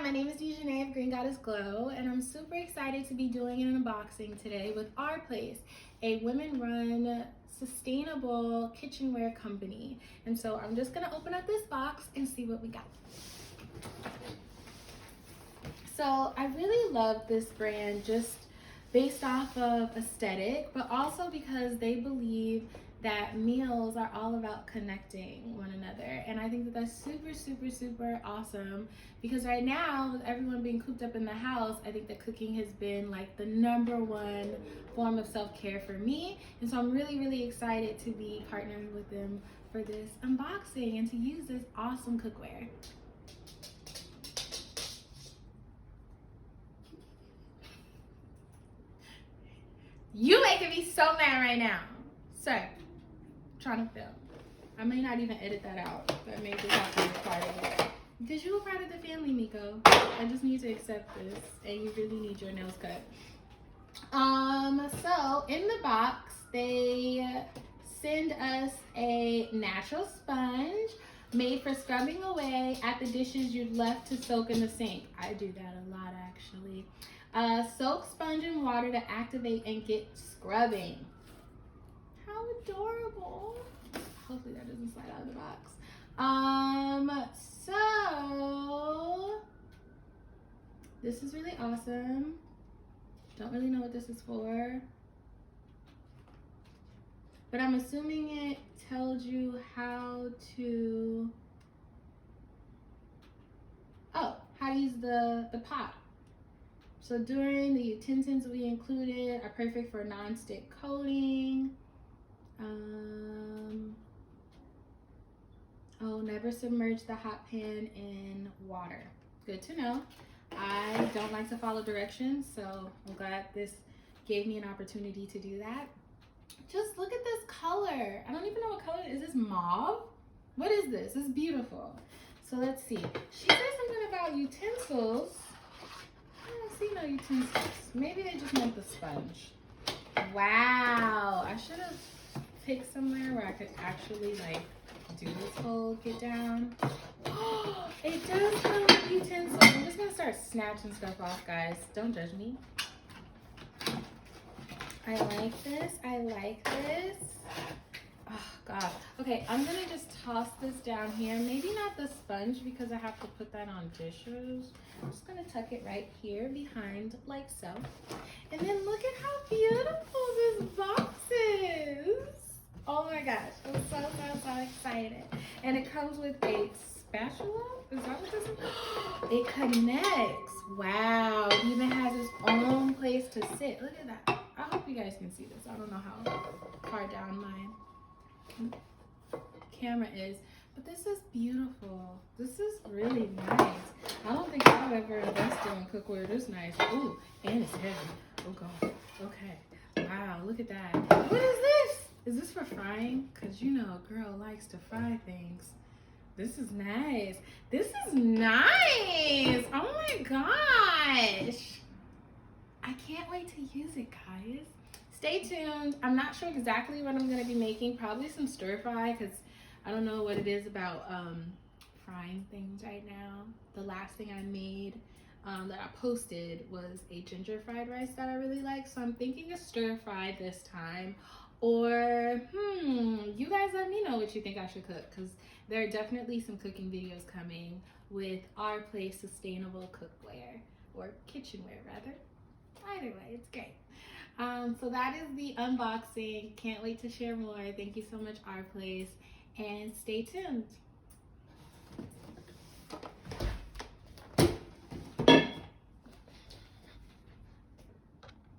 my name is Dejanay of Green Goddess Glow, and I'm super excited to be doing an unboxing today with Our Place, a women-run sustainable kitchenware company. And so I'm just gonna open up this box and see what we got. So I really love this brand just based off of aesthetic, but also because they believe that meals are all about connecting one another. And I think that that's super, super, super awesome because right now, with everyone being cooped up in the house, I think that cooking has been like the #1 form of self-care for me. And so I'm really, really excited to be partnering with them for this unboxing and to use this awesome cookware. You making me so mad right now. Sir, trying to film. I may not even edit that out. That may just have to be part of it. Because you were part of the family, Miko. I just need to accept this. And you really need your nails cut. So in the box, they send us a natural sponge made for scrubbing away at the dishes you'd left to soak in the sink. I do that a lot, actually. Soak sponge in water to activate and get scrubbing. How adorable. Hopefully that doesn't slide out of the box. So this is really awesome. Don't really know what this is for, but I'm assuming it tells you how to use the pot. So during the utensils we included are perfect for non-stick coating. Never submerge the hot pan in water. Good to know. I don't like to follow directions, so I'm glad this gave me an opportunity to do that. Just look at this color. I don't even know what color. Is this mauve? What is this? It's beautiful. So let's see. She said something about utensils. I don't see no utensils. Maybe they just meant the sponge. Wow. I should have picked somewhere where I could actually like do this whole get down. Oh, it does come with utensils. I'm just gonna start snatching stuff off, guys. Don't judge me. I like this. I like this. Oh God. Okay, I'm gonna just toss this down here. Maybe not the sponge because I have to put that on dishes. I'm just gonna tuck it right here behind like so. And then look at how beautiful this box is. Oh my gosh, I'm so excited. And it comes with a spatula. Is that what this is? It connects. Wow, it even has its own place to sit. Look at that. I hope you guys can see this. I don't know how far down my camera is, but this is beautiful. This is really nice. I don't think I've ever invested in cookware this nice. Ooh, and it's heavy. Oh God. Okay. Wow, look at that. What is this? Is this for frying? Because you know a girl likes to fry things. This is nice. This is nice. Oh my gosh. I can't wait to use it, guys. Stay tuned. I'm not sure exactly what I'm going to be making. Probably some stir fry because I don't know what it is about frying things right now. The last thing I made that I posted was a ginger fried rice that I really like. So I'm thinking a stir fry this time. Or, you guys let me know what you think I should cook because there are definitely some cooking videos coming with Our Place sustainable cookware or kitchenware rather. Either way, it's great. So that is the unboxing. Can't wait to share more. Thank you so much, Our Place, and stay tuned.